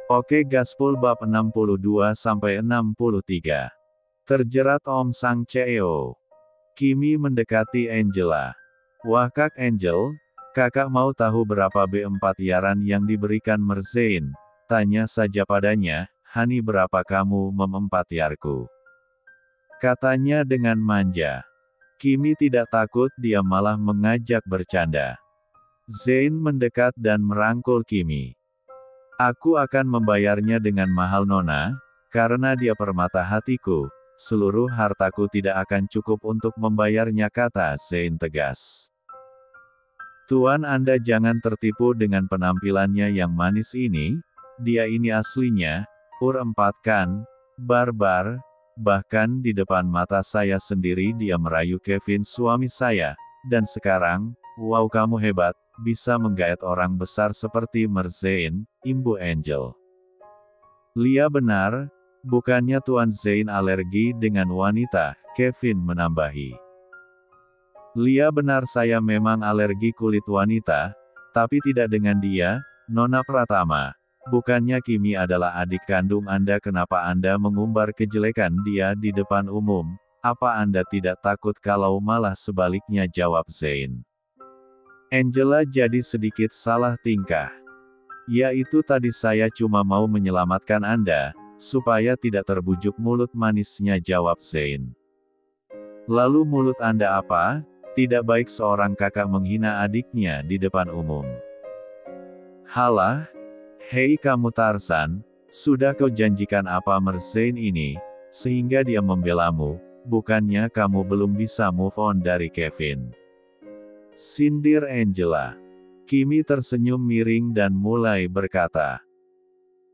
Oke Gaspol bab 62-63. Terjerat Om Sang Cheo. Kimi mendekati Angela. Wah Kak Angel, kakak mau tahu berapa B4 yaran yang diberikan Merzain? Tanya saja padanya, Hani berapa kamu memempat yarku? Katanya dengan manja. Kimi tidak takut, dia malah mengajak bercanda. Zain mendekat dan merangkul Kimi. Aku akan membayarnya dengan mahal Nona, karena dia permata hatiku, seluruh hartaku tidak akan cukup untuk membayarnya, kata Zain tegas. Tuan Anda jangan tertipu dengan penampilannya yang manis ini, dia ini aslinya, Ur 4 kan, barbar, bahkan di depan mata saya sendiri dia merayu Kevin suami saya, dan sekarang, wow kamu hebat, bisa menggaet orang besar seperti Merzain, Imbu Angel. Lia benar, bukannya Tuan Zain alergi dengan wanita, Kevin menambahi. Lia benar, saya memang alergi kulit wanita, tapi tidak dengan dia, Nona Pratama. Bukannya Kimi adalah adik kandung Anda, kenapa Anda mengumbar kejelekan dia di depan umum? Apa Anda tidak takut kalau malah sebaliknya, jawab Zain. Angela jadi sedikit salah tingkah. Ya itu tadi saya cuma mau menyelamatkan Anda, supaya tidak terbujuk mulut manisnya, jawab Zain. Lalu mulut Anda apa? Tidak baik seorang kakak menghina adiknya di depan umum. Halah, hei kamu Tarzan, sudah kau janjikan apa Merzain ini, sehingga dia membelamu, bukannya kamu belum bisa move on dari Kevin? Sindir Angela. Kimi tersenyum miring dan mulai berkata.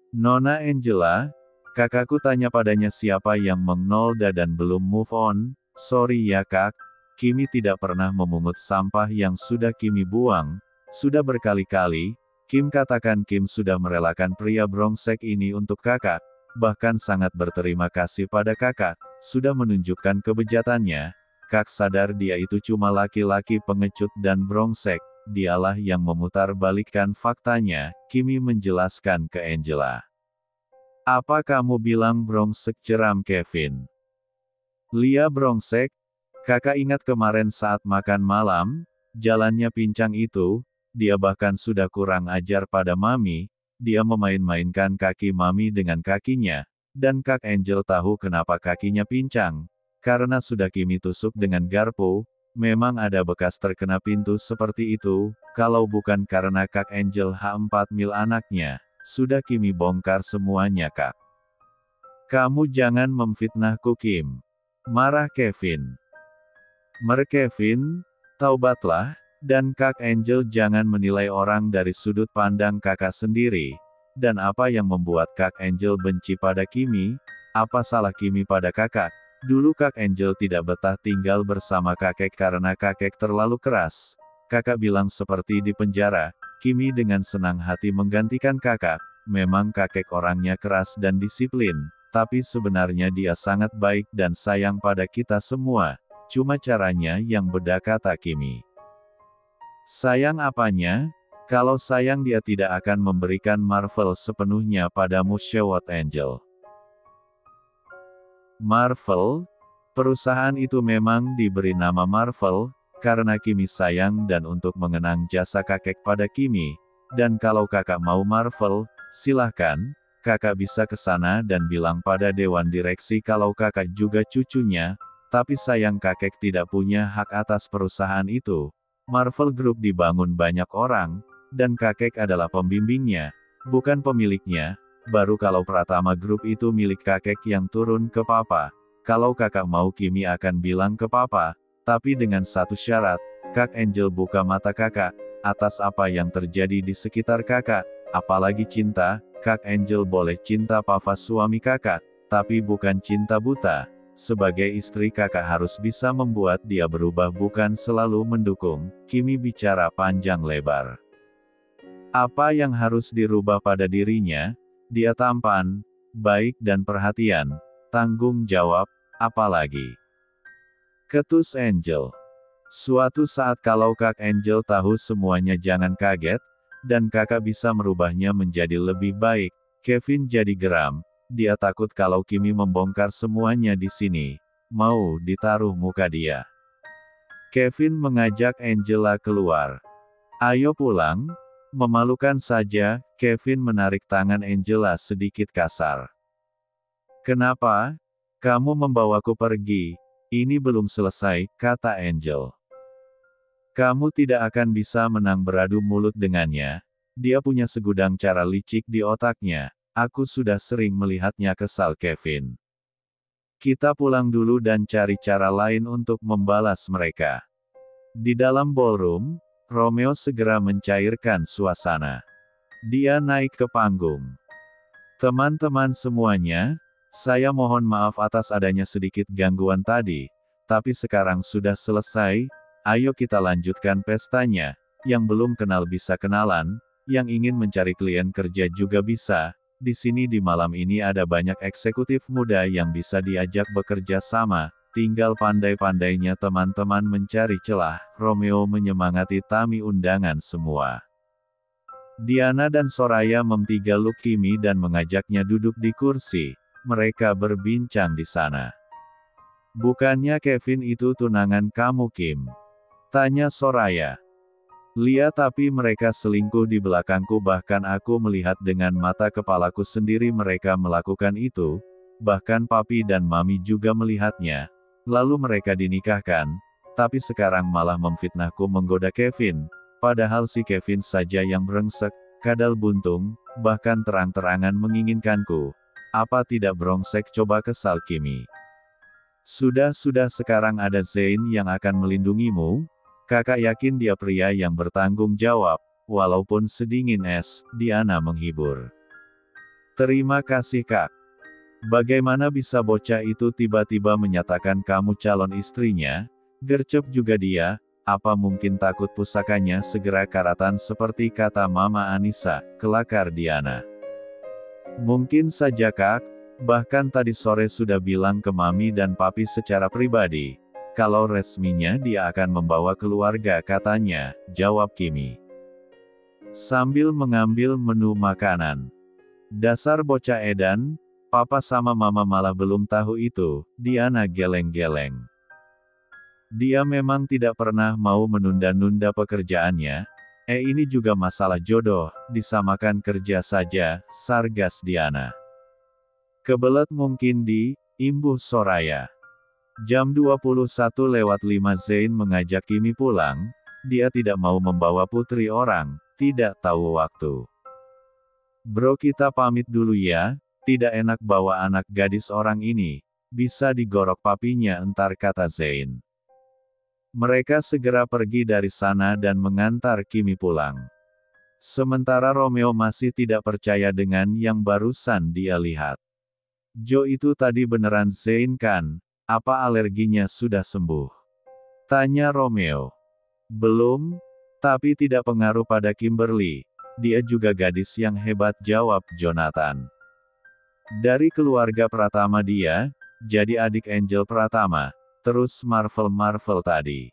Nona Angela, kakakku tanya padanya siapa yang mengnolda dan belum move on, sorry ya kak, Kimi tidak pernah memungut sampah yang sudah Kimi buang, sudah berkali-kali, Kim katakan Kim sudah merelakan pria brengsek ini untuk kakak, bahkan sangat berterima kasih pada kakak, sudah menunjukkan kebejatannya. Kak sadar dia itu cuma laki-laki pengecut dan brengsek, dialah yang memutarbalikkan faktanya, Kimi menjelaskan ke Angela. Apa kamu bilang brengsek, jeram Kevin. Lia brengsek? Kakak ingat kemarin saat makan malam, jalannya pincang itu, dia bahkan sudah kurang ajar pada Mami, dia memain-mainkan kaki Mami dengan kakinya, dan Kak Angel tahu kenapa kakinya pincang. Karena sudah Kimi tusuk dengan garpu, memang ada bekas terkena pintu seperti itu, kalau bukan karena Kak Angel H4 mil anaknya, sudah Kimi bongkar semuanya kak. Kamu jangan memfitnahku Kim. Marah Kevin. Kevin, taubatlah, dan Kak Angel jangan menilai orang dari sudut pandang kakak sendiri, dan apa yang membuat Kak Angel benci pada Kimi, apa salah Kimi pada kakak? Dulu Kak Angel tidak betah tinggal bersama kakek karena kakek terlalu keras. Kakak bilang seperti di penjara, Kimi dengan senang hati menggantikan kakak, memang kakek orangnya keras dan disiplin, tapi sebenarnya dia sangat baik dan sayang pada kita semua, cuma caranya yang beda, kata Kimi. Sayang apanya? Kalau sayang dia tidak akan memberikan Marvel sepenuhnya padamu, Shewot Angel. Marvel? Perusahaan itu memang diberi nama Marvel, karena Kimi sayang dan untuk mengenang jasa kakek pada Kimi, dan kalau kakak mau Marvel, silahkan, kakak bisa ke sana dan bilang pada dewan direksi kalau kakak juga cucunya, tapi sayang kakek tidak punya hak atas perusahaan itu. Marvel Group dibangun banyak orang, dan kakek adalah pembimbingnya, bukan pemiliknya. Baru kalau Pratama Group itu milik kakek yang turun ke papa. Kalau kakak mau Kimi akan bilang ke papa, tapi dengan satu syarat, Kak Angel buka mata kakak, atas apa yang terjadi di sekitar kakak, apalagi cinta, Kak Angel boleh cinta papa suami kakak, tapi bukan cinta buta. Sebagai istri kakak harus bisa membuat dia berubah bukan selalu mendukung, Kimi bicara panjang lebar. Apa yang harus dirubah pada dirinya? Dia tampan, baik dan perhatian, tanggung jawab, apalagi. Ketus Angel. Suatu saat kalau Kak Angel tahu semuanya jangan kaget, dan kakak bisa merubahnya menjadi lebih baik, Kevin jadi geram. Dia takut kalau Kimi membongkar semuanya di sini. Mau ditaruh muka dia. Kevin mengajak Angela keluar. Ayo pulang. Memalukan saja, Kevin menarik tangan Angela sedikit kasar. Kenapa? Kamu membawaku pergi. Ini belum selesai, kata Angel. Kamu tidak akan bisa menang beradu mulut dengannya. Dia punya segudang cara licik di otaknya. Aku sudah sering melihatnya kesal Kevin. Kita pulang dulu dan cari cara lain untuk membalas mereka. Di dalam ballroom, Romeo segera mencairkan suasana. Dia naik ke panggung. Teman-teman semuanya, saya mohon maaf atas adanya sedikit gangguan tadi, tapi sekarang sudah selesai, ayo kita lanjutkan pestanya. Yang belum kenal bisa kenalan, yang ingin mencari klien kerja juga bisa. Di sini di malam ini ada banyak eksekutif muda yang bisa diajak bekerja sama, tinggal pandai-pandainya teman-teman mencari celah. Romeo menyemangati tamu undangan semua. Diana dan Soraya memtigaluk Kimi dan mengajaknya duduk di kursi. Mereka berbincang di sana. Bukannya Kevin itu tunangan kamu Kim? Tanya Soraya. Lihat tapi mereka selingkuh di belakangku, bahkan aku melihat dengan mata kepalaku sendiri mereka melakukan itu, bahkan papi dan mami juga melihatnya. Lalu mereka dinikahkan, tapi sekarang malah memfitnahku menggoda Kevin, padahal si Kevin saja yang brengsek, kadal buntung, bahkan terang-terangan menginginkanku. Apa tidak brengsek, coba kesal Kimi. Sudah sekarang ada Zain yang akan melindungimu. Kakak yakin dia pria yang bertanggung jawab, walaupun sedingin es, Diana menghibur. Terima kasih Kak. Bagaimana bisa bocah itu tiba-tiba menyatakan kamu calon istrinya? Gercep juga dia, apa mungkin takut pusakanya segera karatan seperti kata Mama Anissa, kelakar Diana. Mungkin saja Kak, bahkan tadi sore sudah bilang ke Mami dan Papi secara pribadi. Kalau resminya dia akan membawa keluarga katanya, jawab Kimi. Sambil mengambil menu makanan. Dasar bocah edan, Papa sama Mama malah belum tahu itu, Diana geleng-geleng. Dia memang tidak pernah mau menunda-nunda pekerjaannya. Ini juga masalah jodoh, disamakan kerja saja, sargas Diana. Kebelet mungkin imbuh Soraya. Jam 21:05 Zain mengajak Kimi pulang, dia tidak mau membawa putri orang, tidak tahu waktu. Bro kita pamit dulu ya, tidak enak bawa anak gadis orang ini, bisa digorok papinya entar kata Zain. Mereka segera pergi dari sana dan mengantar Kimi pulang. Sementara Romeo masih tidak percaya dengan yang barusan dia lihat. Jo itu tadi beneran Zain kan? Apa alerginya sudah sembuh? Tanya Romeo. Belum, tapi tidak pengaruh pada Kimberly. Dia juga gadis yang hebat, jawab Jonathan. Dari keluarga Pratama dia, jadi adik Angel Pratama, terus Marvel tadi.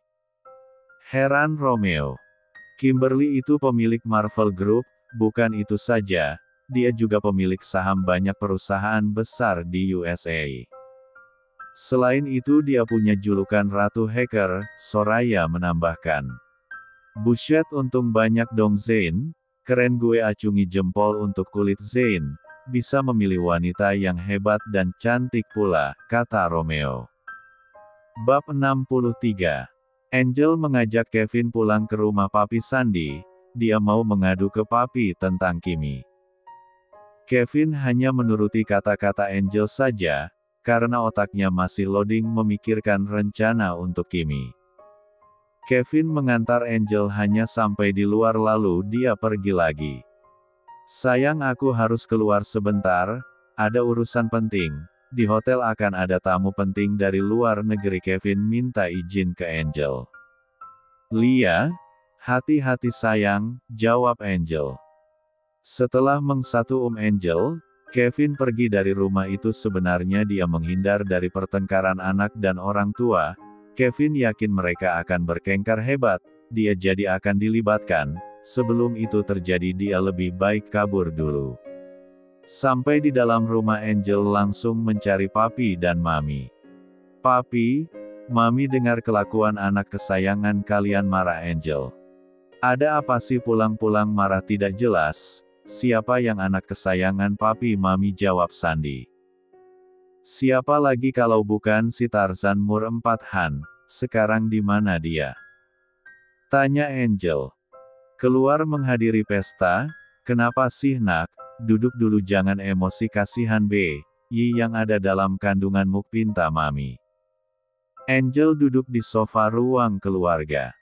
Heran Romeo. Kimberly itu pemilik Marvel Group, bukan itu saja, dia juga pemilik saham banyak perusahaan besar di USA. Selain itu dia punya julukan Ratu Hacker, Soraya menambahkan. Buset untung banyak dong Zain, keren gue acungi jempol untuk kulit Zain, bisa memilih wanita yang hebat dan cantik pula, kata Romeo. Bab 63. Angel mengajak Kevin pulang ke rumah Papi Sandy, dia mau mengadu ke Papi tentang Kimi. Kevin hanya menuruti kata-kata Angel saja, karena otaknya masih loading memikirkan rencana untuk Kimi. Kevin mengantar Angel hanya sampai di luar lalu dia pergi lagi. Sayang aku harus keluar sebentar, ada urusan penting, di hotel akan ada tamu penting dari luar negeri. Kevin minta izin ke Angel. Lia, hati-hati sayang, jawab Angel. Setelah mengsatu Angel, Kevin pergi dari rumah itu. Sebenarnya dia menghindar dari pertengkaran anak dan orang tua. Kevin yakin mereka akan bertengkar hebat, dia jadi akan dilibatkan. Sebelum itu terjadi dia lebih baik kabur dulu. Sampai di dalam rumah Angel langsung mencari Papi dan Mami. Papi, Mami dengar kelakuan anak kesayangan kalian, marah Angel. Ada apa sih pulang-pulang marah tidak jelas? Siapa yang anak kesayangan Papi Mami, jawab Sandy. Siapa lagi kalau bukan si Tarzan Mur 4 Han, sekarang di mana dia? Tanya Angel. Keluar menghadiri pesta, kenapa sih nak? Duduk dulu, jangan emosi, kasihan Yi yang ada dalam kandunganmu, pinta Mami. Angel duduk di sofa ruang keluarga.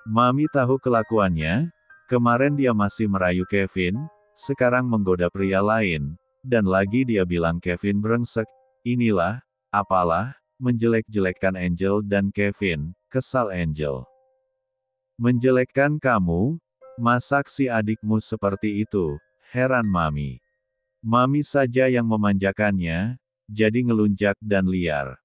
Mami tahu kelakuannya, kemarin dia masih merayu Kevin, sekarang menggoda pria lain, dan lagi dia bilang Kevin brengsek, inilah, apalah, menjelek-jelekkan Angel dan Kevin, kesal Angel. Menjelekkan kamu? Masak si adikmu seperti itu, heran Mami. Mami saja yang memanjakannya, jadi ngelunjak dan liar.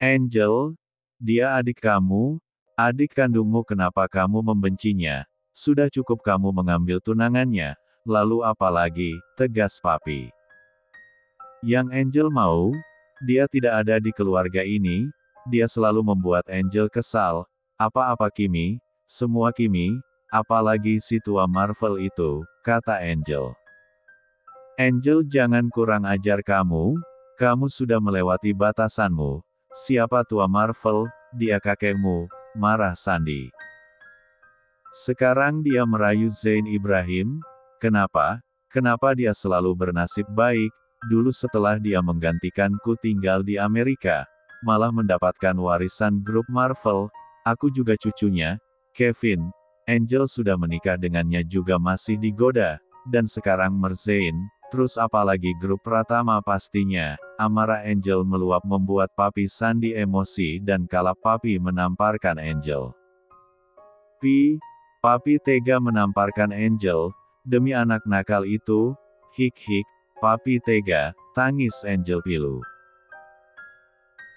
Angel, dia adik kamu, adik kandungmu, kenapa kamu membencinya? Sudah cukup kamu mengambil tunangannya, lalu apa lagi, tegas Papi. Yang Angel mau, dia tidak ada di keluarga ini, dia selalu membuat Angel kesal, apa-apa Kimi, semua Kimi, apalagi si tua Marvel itu, kata Angel. Angel, jangan kurang ajar kamu sudah melewati batasanmu. Siapa tua Marvel? Dia kakekmu, marah Sandy. Sekarang dia merayu Zain Ibrahim, kenapa? Kenapa dia selalu bernasib baik? Dulu setelah dia menggantikanku tinggal di Amerika, malah mendapatkan warisan grup Marvel, aku juga cucunya, Kevin. Angel sudah menikah dengannya juga masih digoda, dan sekarang Merzain, terus apalagi grup Pratama pastinya, amarah Angel meluap membuat Papi Sandy emosi dan kalap Papi menamparkan Angel. Papi tega menamparkan Angel, demi anak nakal itu, hik-hik, Papi tega, tangis Angel pilu.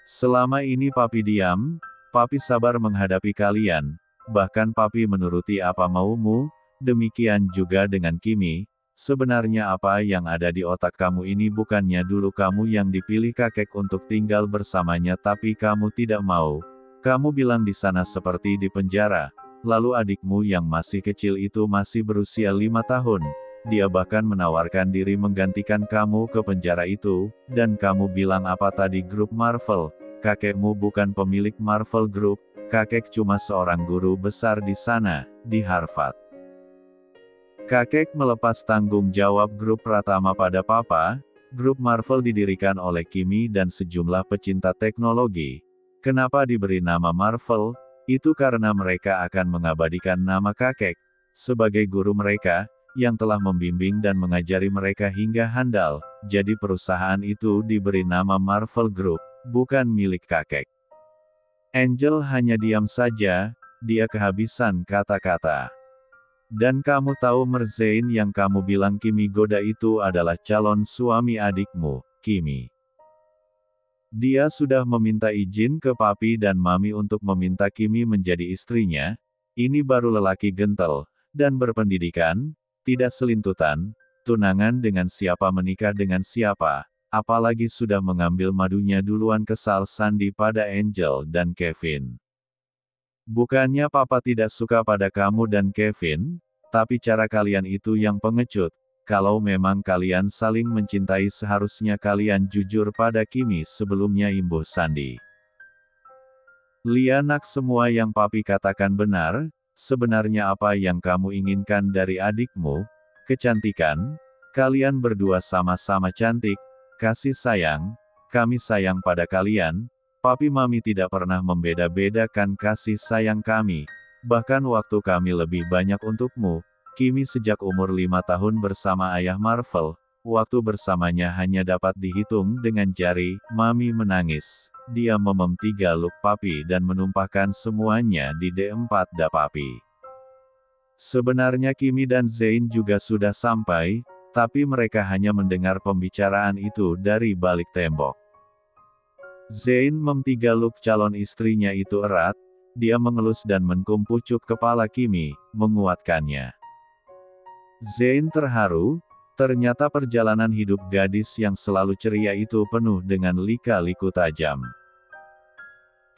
Selama ini Papi diam, Papi sabar menghadapi kalian, bahkan Papi menuruti apa maumu, demikian juga dengan Kimi. Sebenarnya apa yang ada di otak kamu ini? Bukannya dulu kamu yang dipilih kakek untuk tinggal bersamanya tapi kamu tidak mau. Kamu bilang di sana seperti di penjara. Lalu adikmu yang masih kecil itu masih berusia 5 tahun. Dia bahkan menawarkan diri menggantikan kamu ke penjara itu, dan kamu bilang apa tadi? Grup Marvel. Kakekmu bukan pemilik Marvel Group, kakek cuma seorang guru besar di sana, di Harvard. Kakek melepas tanggung jawab grup Pratama pada papa. Grup Marvel didirikan oleh Kimi dan sejumlah pecinta teknologi. Kenapa diberi nama Marvel? Itu karena mereka akan mengabadikan nama kakek sebagai guru mereka, yang telah membimbing dan mengajari mereka hingga handal. Jadi perusahaan itu diberi nama Marvel Group, bukan milik kakek. Angel hanya diam saja, dia kehabisan kata-kata. Dan kamu tahu Merzain yang kamu bilang Kimi goda itu adalah calon suami adikmu, Kimi. Dia sudah meminta izin ke Papi dan Mami untuk meminta Kimi menjadi istrinya. Ini baru lelaki gentel, dan berpendidikan, tidak selintutan, tunangan dengan siapa menikah dengan siapa, apalagi sudah mengambil madunya duluan, kesal Sandy pada Angel dan Kevin. Bukannya Papa tidak suka pada kamu dan Kevin, tapi cara kalian itu yang pengecut. Kalau memang kalian saling mencintai seharusnya kalian jujur pada Kimi sebelumnya, imbuh Sandy. Lianak, semua yang Papi katakan benar, sebenarnya apa yang kamu inginkan dari adikmu? Kecantikan? Kalian berdua sama-sama cantik, kasih sayang, kami sayang pada kalian. Papi Mami tidak pernah membeda-bedakan kasih sayang kami, bahkan waktu kami lebih banyak untukmu. Kimi sejak umur 5 tahun bersama ayah Marvel, waktu bersamanya hanya dapat dihitung dengan jari. Mami menangis, dia memem 3 luk Papi dan menumpahkan semuanya di D4 da Papi. Sebenarnya Kimi dan Zain juga sudah sampai, tapi mereka hanya mendengar pembicaraan itu dari balik tembok. Zain mem 3 luk calon istrinya itu erat, dia mengelus dan mengkum pucuk kepala Kimi, menguatkannya. Zain terharu, Ternyata perjalanan hidup gadis yang selalu ceria itu penuh dengan lika-liku tajam.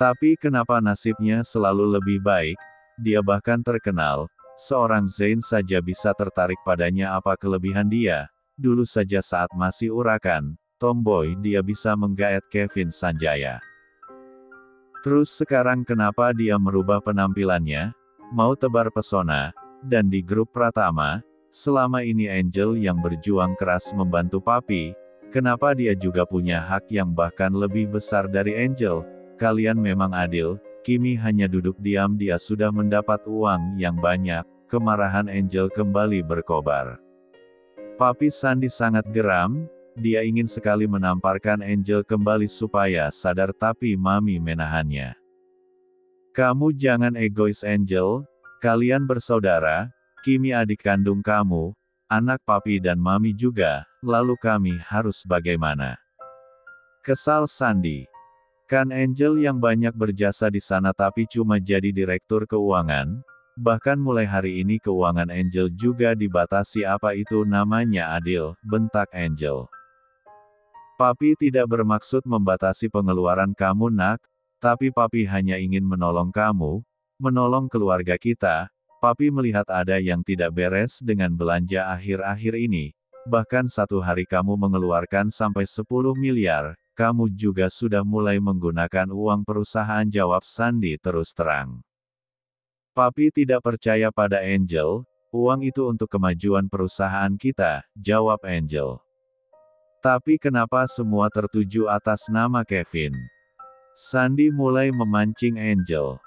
Tapi kenapa nasibnya selalu lebih baik? Dia bahkan terkenal, seorang Zayn saja bisa tertarik padanya. Apa kelebihan dia? Dulu saja saat masih urakan, tomboy, dia bisa menggaet Kevin Sanjaya. Terus sekarang kenapa dia merubah penampilannya? Mau tebar pesona? Dan di grup Pratama, selama ini Angel yang berjuang keras membantu Papi, kenapa dia juga punya hak yang bahkan lebih besar dari Angel? Kalian memang adil. Kimi hanya duduk diam, dia sudah mendapat uang yang banyak. Kemarahan Angel kembali berkobar. Papi Sandy sangat geram, dia ingin sekali menamparkan Angel kembali supaya sadar, tapi Mami menahannya. Kamu jangan egois Angel, kalian bersaudara, Kimi adik kandung kamu, anak Papi dan Mami juga, lalu kami harus bagaimana? Kesal Sandy. Kan Angel yang banyak berjasa di sana tapi cuma jadi direktur keuangan, bahkan mulai hari ini keuangan Angel juga dibatasi. Apa itu namanya adil, bentak Angel. Papi tidak bermaksud membatasi pengeluaran kamu nak, tapi Papi hanya ingin menolong kamu, menolong keluarga kita. Papi melihat ada yang tidak beres dengan belanja akhir-akhir ini, bahkan satu hari kamu mengeluarkan sampai 10 miliar, kamu juga sudah mulai menggunakan uang perusahaan, jawab Sandy terus terang. Papi tidak percaya pada Angel, uang itu untuk kemajuan perusahaan kita, jawab Angel. Tapi kenapa semua tertuju atas nama Kevin? Sandy mulai memancing Angel.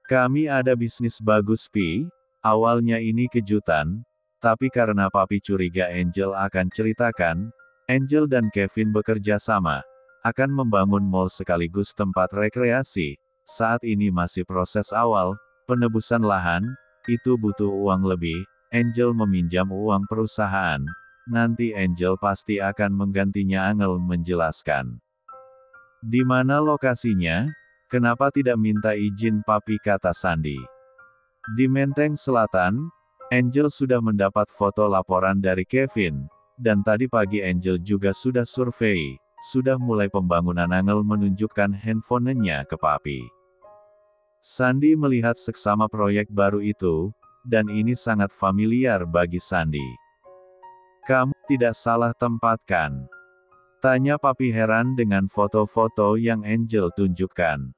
Kami ada bisnis bagus Pi, awalnya ini kejutan, tapi karena Papi curiga Angel akan ceritakan, Angel dan Kevin bekerja sama, akan membangun mall sekaligus tempat rekreasi. Saat ini masih proses awal, penebusan lahan, itu butuh uang lebih. Angel meminjam uang perusahaan, nanti Angel pasti akan menggantinya. Angel menjelaskan. Di mana lokasinya? Kenapa tidak minta izin Papi, kata Sandy. Di Menteng Selatan, Angel sudah mendapat foto laporan dari Kevin, dan tadi pagi Angel juga sudah survei, sudah mulai pembangunan. Angel menunjukkan handphonenya ke Papi. Sandy melihat seksama proyek baru itu, dan ini sangat familiar bagi Sandy. Kamu tidak salah tempat kan? Tanya Papi heran dengan foto-foto yang Angel tunjukkan.